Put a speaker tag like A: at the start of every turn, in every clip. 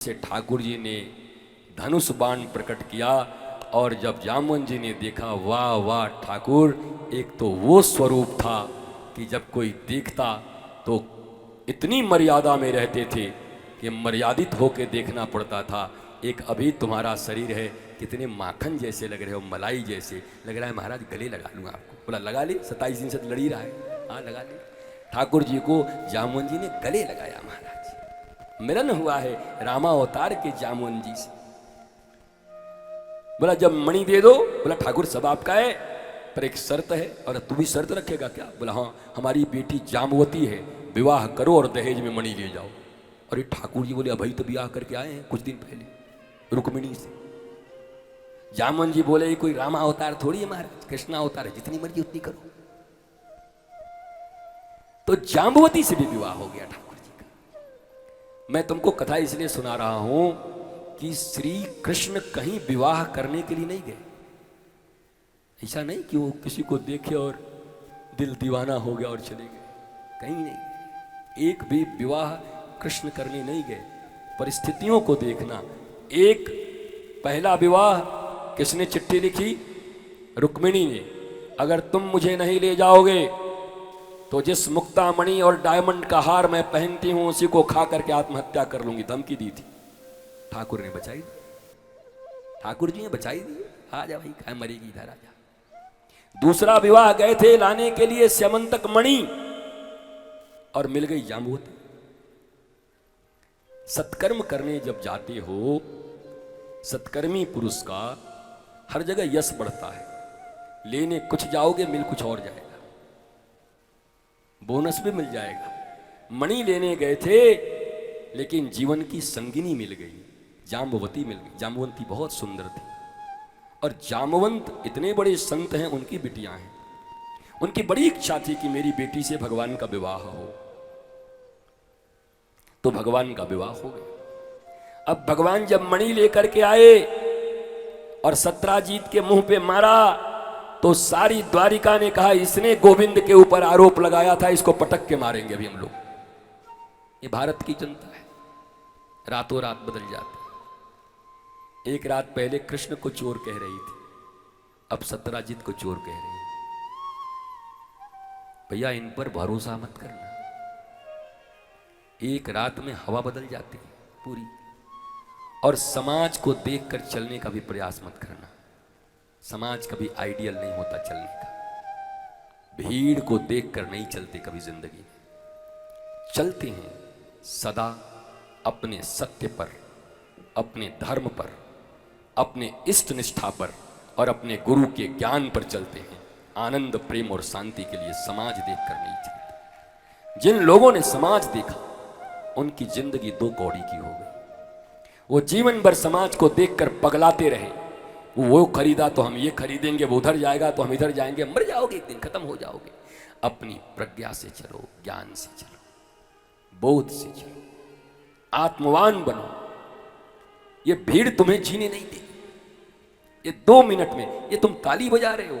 A: से ठाकुर जी ने धनुष बाण प्रकट किया और जब जामवन जी ने देखा, वाह वाह ठाकुर, एक तो वो स्वरूप था कि जब कोई देखता तो इतनी मर्यादा में रहते थे कि मर्यादित होकर देखना पड़ता था। एक अभी तुम्हारा शरीर है, कितने माखन जैसे लग रहे हो, मलाई जैसे लग रहा है महाराज, गले लगा लूँगा आपको। बोला लगा ले, 27 दिन से लड़ ही रहा है, हाँ लगा ले। ठाकुर जी को जामवन जी ने गले लगाया। महाराज मिलन हुआ है रामा अवतार के जामुन जी से। बोला जब मणि दे दो, बोला ठाकुर सब आपका है पर एक शर्त है। और तू भी शर्त रखेगा क्या? बोला हाँ, हमारी बेटी जामवती है, विवाह करो और दहेज में मणि ले जाओ। और ये ठाकुर जी बोले अभी तो विवाह करके आए हैं कुछ दिन पहले रुक्मिणी से। जामुन जी बोले कोई रामा अवतार थोड़ी है महाराज, कृष्णा अवतार है, जितनी मर्जी उतनी करो। तो जाम्बवती से भी विवाह हो गया ठाकुर जी का। मैं तुमको कथा इसलिए सुना रहा हूं कि श्री कृष्ण कहीं विवाह करने के लिए नहीं गए। ऐसा नहीं कि वो किसी को देखे और दिल दीवाना हो गया और चले गए, कहीं नहीं। एक भी विवाह कृष्ण करने नहीं गए, परिस्थितियों को देखना। एक पहला विवाह किसने चिट्ठी लिखी? रुक्मिणी ने, अगर तुम मुझे नहीं ले जाओगे तो जिस मुक्तामणि और डायमंड का हार मैं पहनती हूं उसी को खा करके आत्महत्या कर लूंगी, धमकी दी थी। ठाकुर ने बचाई दी, ठाकुर जी ने बचाई दी। आ जा भाई, खाए मरेगी, इधर आ जा। दूसरा विवाह गए थे लाने के लिए स्यमंतक मणि और मिल गई जाम्बवती। सत्कर्म करने जब जाते हो, सत्कर्मी पुरुष का हर जगह यश बढ़ता है। लेने कुछ जाओगे, मिल कुछ और जाएगा, बोनस भी मिल जाएगा। मणि लेने गए थे लेकिन जीवन की संगिनी मिल गई, जाम्बवती मिल गई। जाम्बवती बहुत सुंदर थी और जाम्बवंत इतने बड़े संत हैं, उनकी बिटियां हैं। उनकी बड़ी इच्छा थी कि मेरी बेटी से भगवान का विवाह हो, तो भगवान का विवाह हो गया। अब भगवान जब मणि लेकर के आए और सत्राजीत के मुंह पे मारा तो सारी द्वारिका ने कहा इसने गोविंद के ऊपर आरोप लगाया था, इसको पटक के मारेंगे अभी हम लोग। ये भारत की जनता है, रातों रात बदल जाती। एक रात पहले कृष्ण को चोर कह रही थी, अब सत्राजीत को चोर कह रही है। भैया इन पर भरोसा मत करना, एक रात में हवा बदल जाती है पूरी। और समाज को देखकर चलने का भी प्रयास मत करना, समाज कभी आइडियल नहीं होता चलने का। भीड़ को देखकर नहीं चलते कभी जिंदगी में, चलते हैं सदा अपने सत्य पर, अपने धर्म पर, अपने इष्ट निष्ठा पर और अपने गुरु के ज्ञान पर चलते हैं। आनंद, प्रेम और शांति के लिए समाज देखकर नहीं चलते। जिन लोगों ने समाज देखा उनकी जिंदगी दो कौड़ी की हो गई। वो जीवन भर समाज को देखकर पगलाते रहे। वो खरीदा तो हम ये खरीदेंगे, वो उधर जाएगा तो हम इधर जाएंगे। मर जाओगे एक दिन, खत्म हो जाओगे। अपनी प्रज्ञा से चलो, ज्ञान से चलो, बोध से चलो, आत्मवान बनो। ये भीड़ तुम्हें जीने नहीं देगी। ये 2 मिनट में ये तुम ताली बजा रहे हो।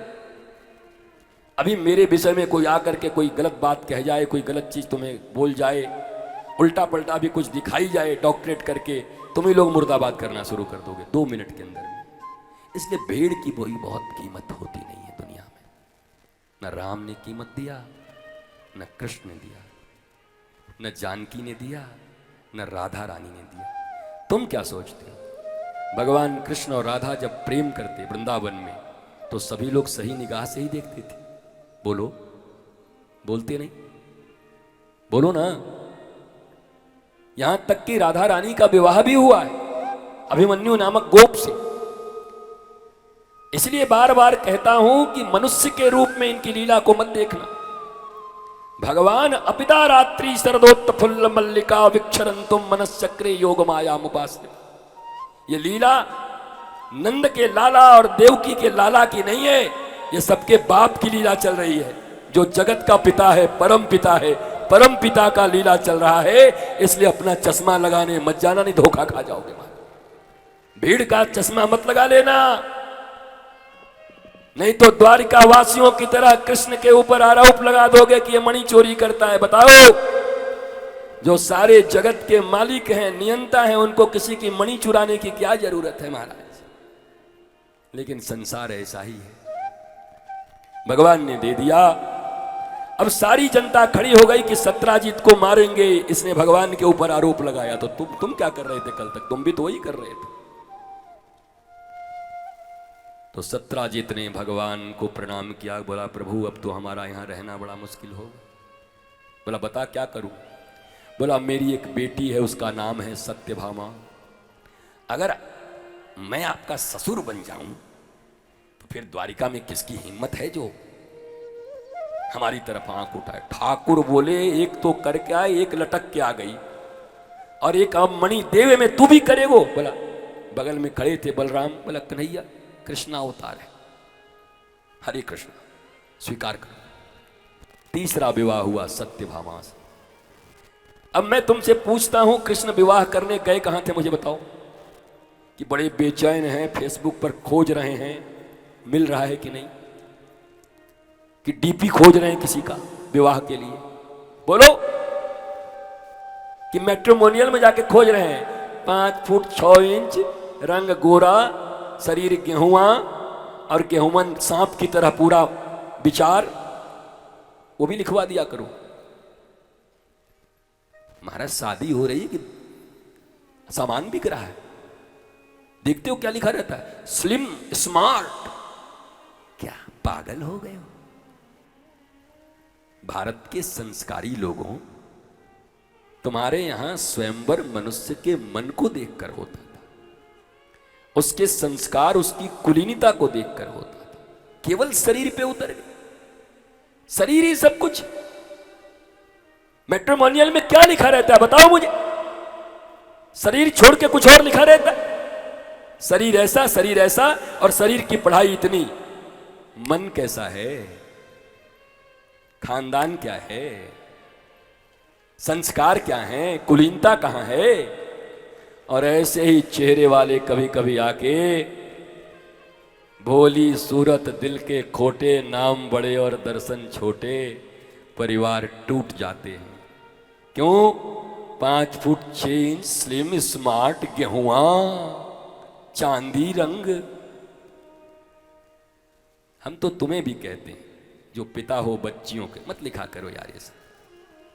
A: अभी मेरे विषय में कोई आकर के कोई गलत बात कह जाए, कोई गलत चीज तुम्हें बोल जाए, उल्टा पलटा भी कुछ दिखाई जाए डॉक्टरेट करके, तुम ही लोग मुर्दाबाद करना शुरू कर दोगे 2 मिनट के अंदर। इसलिए भीड़ की कोई बहुत कीमत होती नहीं है दुनिया में। न राम ने कीमत दिया, न कृष्ण ने दिया, न जानकी ने दिया, न राधा रानी ने दिया। तुम क्या सोचते हो? भगवान कृष्ण और राधा जब प्रेम करते वृंदावन में तो सभी लोग सही निगाह से ही देखते थे। बोलो, बोलते नहीं? बोलो ना। यहां तक कि राधा रानी का विवाह भी हुआ है अभिमन्यु नामक गोप से। इसलिए बार बार कहता हूं कि मनुष्य के रूप में इनकी लीला को मत देखना। भगवान अपिता रात्रि शरदोत्फुल्ल मल्लिका विक्षरंतुम मनश्चक्रे योग माया मुपास्ते। ये लीला नंद के लाला और देवकी के लाला की नहीं है, ये सबके बाप की लीला चल रही है। जो जगत का पिता है, परम पिता है, परम पिता का लीला चल रहा है। इसलिए अपना चश्मा लगाने मत जाना, नहीं धोखा खा जाओगे। भीड़ का चश्मा मत लगा लेना, नहीं तो द्वारिका वासियों की तरह कृष्ण के ऊपर आरोप लगा दोगे कि ये मणि चोरी करता है। बताओ जो सारे जगत के मालिक हैं, नियंता हैं, उनको किसी की मणि चुराने की क्या जरूरत है महाराज। लेकिन संसार ऐसा ही है, भगवान ने दे दिया। अब सारी जनता खड़ी हो गई कि सत्राजित को मारेंगे, इसने भगवान के ऊपर आरोप लगाया। तो तुम क्या कर रहे थे कल तक? तुम भी तो वही कर रहे थे। तो सत्राजित ने भगवान को प्रणाम किया, बोला प्रभु अब तो हमारा यहां रहना बड़ा मुश्किल होगा। बोला बता क्या करूं? बोला मेरी एक बेटी है, उसका नाम है सत्यभामा। अगर मैं आपका ससुर बन जाऊं तो फिर द्वारिका में किसकी हिम्मत है जो हमारी तरफ आंख उठाए। ठाकुर बोले एक तो करके आए, एक लटक के आ गई, और एक अब मणि देवे में तू भी करेगो। बोला बगल में खड़े थे बलराम, बोला कन्हैया कृष्णा अवतार है, हरे कृष्ण स्वीकार करो। तीसरा विवाह हुआ सत्यभामा से। अब मैं तुमसे पूछता हूं, कृष्ण विवाह करने गए कहां थे मुझे बताओ? कि बड़े बेचैन हैं, फेसबुक पर खोज रहे हैं मिल रहा है कि नहीं, कि डीपी खोज रहे हैं किसी का विवाह के लिए? बोलो। कि मैट्रिमोनियल में जाके खोज रहे हैं 5 फुट 6 इंच, रंग गोरा, शरीर गेहुआ और गेहुमन सांप की तरह पूरा विचार, वो भी लिखवा दिया करो। महाराज शादी हो रही है कि सामान बिक रहा है? देखते हो क्या लिखा रहता है? Slim smart. क्या पागल हो गए हो? भारत के संस्कारी लोगों, तुम्हारे यहां स्वयंवर मनुष्य के मन को देखकर होता था, उसके संस्कार, उसकी कुलीनता को देखकर होता था। केवल शरीर पे उतर गए, शरीर ही सब कुछ। मैट्रिमोनियल में क्या लिखा रहता है बताओ मुझे? शरीर छोड़ के कुछ और लिखा रहता है। शरीर ऐसा और शरीर की पढ़ाई इतनी। मन कैसा है, खानदान क्या है, संस्कार क्या है, कुलीनता कहां है? और ऐसे ही चेहरे वाले कभी कभी आके भोली सूरत दिल के खोटे, नाम बड़े और दर्शन छोटे, परिवार टूट जाते हैं। क्यों? 5 फुट 6 इंच, स्लिम स्मार्ट, गेहुआ, चांदी रंग। हम तो तुम्हें भी कहते हैं जो पिता हो बच्चियों के, मत लिखा करो यार ये सब।